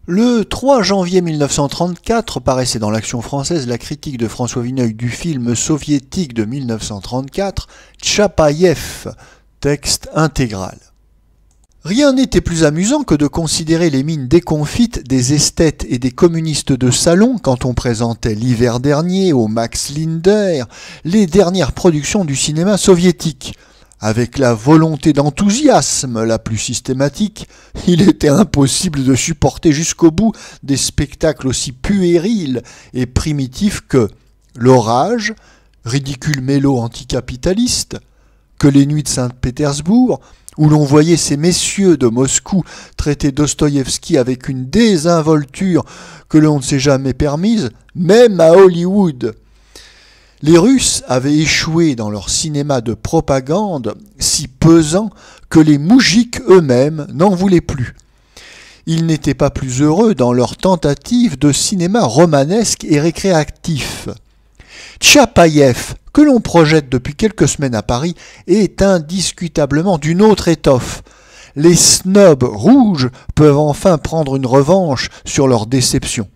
Le 3 janvier 1934 paraissait dans l'Action française la critique de François Vineuil du film soviétique de 1934, Tchapaïev, texte intégral. Rien n'était plus amusant que de considérer les mines déconfites des esthètes et des communistes de salon quand on présentait l'hiver dernier au Max Linder les dernières productions du cinéma soviétique. Avec la volonté d'enthousiasme la plus systématique, il était impossible de supporter jusqu'au bout des spectacles aussi puérils et primitifs que L'Orage, ridicule mélo anticapitaliste, que Les Nuits de Saint-Pétersbourg, où l'on voyait ces messieurs de Moscou traiter Dostoïevski avec une désinvolture que l'on ne s'est jamais permise, même à Hollywood. Les Russes avaient échoué dans leur cinéma de propagande si pesant que les moujiks eux-mêmes n'en voulaient plus. Ils n'étaient pas plus heureux dans leur tentative de cinéma romanesque et récréatif. Tchapaïev, que l'on projette depuis quelques semaines à Paris, est indiscutablement d'une autre étoffe. Les snobs rouges peuvent enfin prendre une revanche sur leur déception.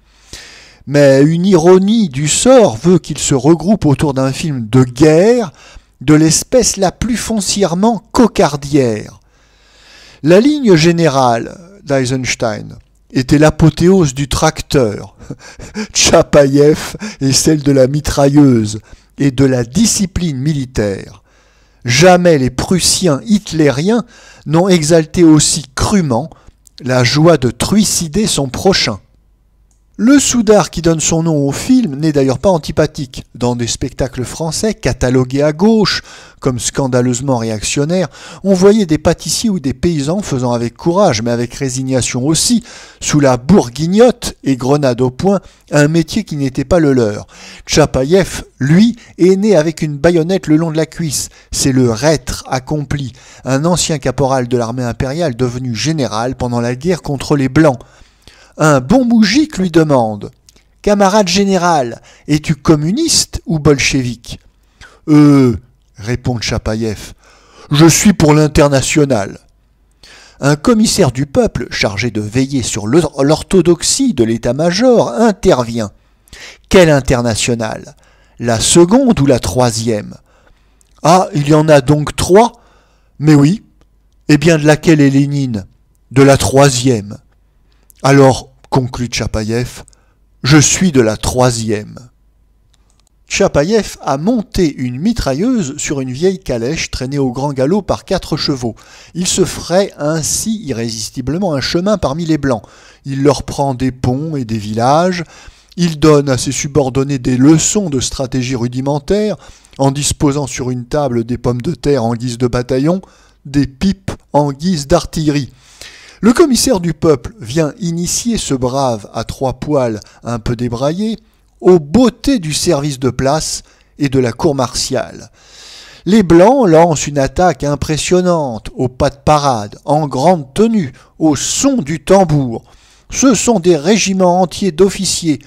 Mais une ironie du sort veut qu'ils se regroupent autour d'un film de guerre de l'espèce la plus foncièrement cocardière. La ligne générale d'Eisenstein était l'apothéose du tracteur. Tchapaïev est celle de la mitrailleuse et de la discipline militaire. Jamais les Prussiens hitlériens n'ont exalté aussi crûment la joie de trucider son prochain. Le soudard qui donne son nom au film n'est d'ailleurs pas antipathique. Dans des spectacles français catalogués à gauche comme scandaleusement réactionnaires, on voyait des pâtissiers ou des paysans faisant avec courage, mais avec résignation aussi, sous la bourguignotte et grenade au poing, un métier qui n'était pas le leur. Tchapaïev, lui, est né avec une baïonnette le long de la cuisse. C'est le reître accompli, un ancien caporal de l'armée impériale devenu général pendant la guerre contre les Blancs. Un bon moujik lui demande « Camarade général, es-tu communiste ou bolchevique ?»« répond Tchapaïev, « je suis pour l'international. » Un commissaire du peuple, chargé de veiller sur l'orthodoxie de l'état-major, intervient. « Quelle internationale? La seconde ou la troisième ?»« Ah, il y en a donc trois? Mais oui. Eh bien, de laquelle est Lénine? De la troisième. » Alors, conclut Tchapaïev, je suis de la troisième. Tchapaïev a monté une mitrailleuse sur une vieille calèche traînée au grand galop par 4 chevaux. Il se ferait ainsi irrésistiblement un chemin parmi les Blancs. Il leur prend des ponts et des villages. Il donne à ses subordonnés des leçons de stratégie rudimentaire en disposant sur une table des pommes de terre en guise de bataillon, des pipes en guise d'artillerie. Le commissaire du peuple vient initier ce brave à 3 poils un peu débraillé aux beautés du service de place et de la cour martiale. Les Blancs lancent une attaque impressionnante, au pas de parade, en grande tenue, au son du tambour. Ce sont des régiments entiers d'officiers,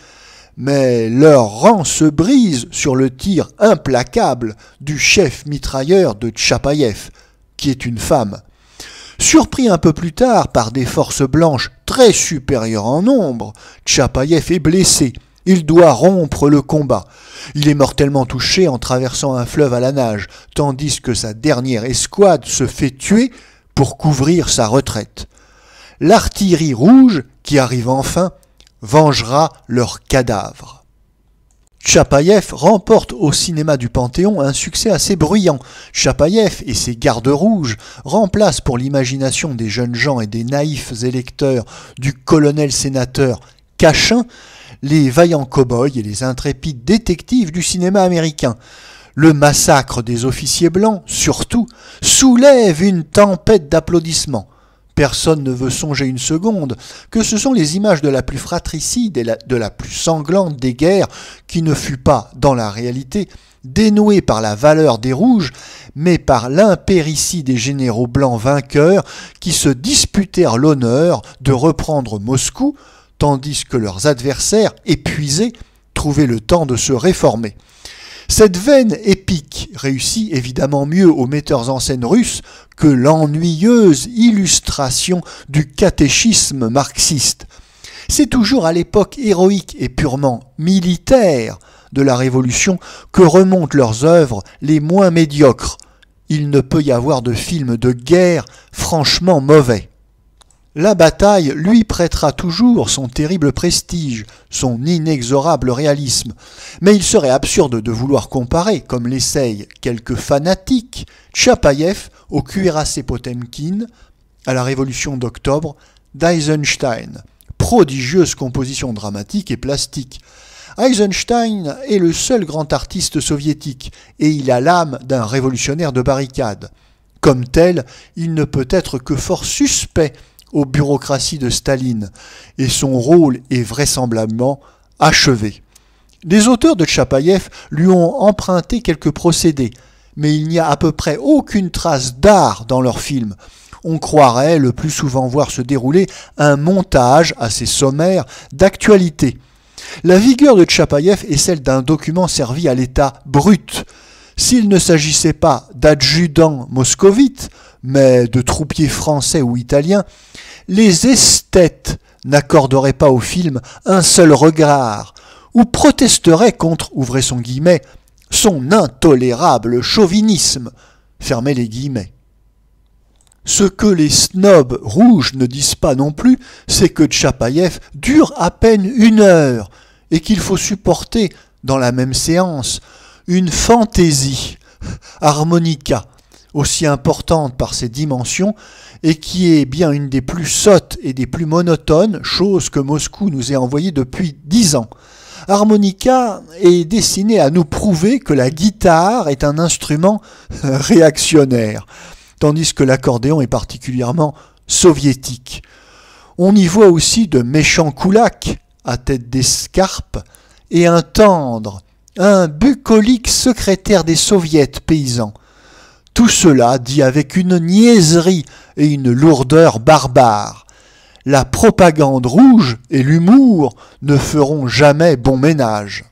mais leur rang se brise sur le tir implacable du chef mitrailleur de Tchapaïev, qui est une femme. Surpris un peu plus tard par des forces blanches très supérieures en nombre, Tchapaïev est blessé. Il doit rompre le combat. Il est mortellement touché en traversant un fleuve à la nage, tandis que sa dernière escouade se fait tuer pour couvrir sa retraite. L'artillerie rouge, qui arrive enfin, vengera leurs cadavres. Tchapaïev remporte au cinéma du Panthéon un succès assez bruyant. Tchapaïev et ses gardes rouges remplacent pour l'imagination des jeunes gens et des naïfs électeurs du colonel-sénateur Cachin les vaillants cow-boys et les intrépides détectives du cinéma américain. Le massacre des officiers blancs, surtout, soulève une tempête d'applaudissements. Personne ne veut songer une seconde que ce sont les images de la plus fratricide et de la plus sanglante des guerres qui ne fut pas, dans la réalité, dénouée par la valeur des rouges, mais par l'impéritie des généraux blancs vainqueurs qui se disputèrent l'honneur de reprendre Moscou, tandis que leurs adversaires, épuisés, trouvaient le temps de se réformer. Cette veine épique réussit évidemment mieux aux metteurs en scène russes que l'ennuyeuse illustration du catéchisme marxiste. C'est toujours à l'époque héroïque et purement militaire de la Révolution que remontent leurs œuvres les moins médiocres. Il ne peut y avoir de film de guerre franchement mauvais. La bataille lui prêtera toujours son terrible prestige, son inexorable réalisme, mais il serait absurde de vouloir comparer, comme l'essayent quelques fanatiques, Tchapaïev au cuirassé Potemkin, à la Révolution d'octobre d'Eisenstein. Prodigieuse composition dramatique et plastique. Eisenstein est le seul grand artiste soviétique et il a l'âme d'un révolutionnaire de barricade. Comme tel, il ne peut être que fort suspect aux bureaucraties de Staline et son rôle est vraisemblablement achevé. Les auteurs de Tchapaïev lui ont emprunté quelques procédés, mais il n'y a à peu près aucune trace d'art dans leurs films. On croirait le plus souvent voir se dérouler un montage assez sommaire d'actualité. La vigueur de Tchapaïev est celle d'un document servi à l'État brut. S'il ne s'agissait pas d'adjudants moscovites, mais de troupiers français ou italiens, les esthètes n'accorderaient pas au film un seul regard, ou protesteraient contre, ouvrez son guillemet, son intolérable chauvinisme, fermez les guillemets. Ce que les snobs rouges ne disent pas non plus, c'est que Tchapaïev dure à peine 1 heure et qu'il faut supporter, dans la même séance, une fantaisie, harmonica, aussi importante par ses dimensions et qui est bien une des plus sottes et des plus monotones, chose que Moscou nous ait envoyée depuis 10 ans. Harmonica est destiné à nous prouver que la guitare est un instrument réactionnaire, tandis que l'accordéon est particulièrement soviétique. On y voit aussi de méchants koulaks à tête d'escarpe et un tendre, un bucolique secrétaire des soviets paysans. Tout cela dit avec une niaiserie et une lourdeur barbare. La propagande rouge et l'humour ne feront jamais bon ménage.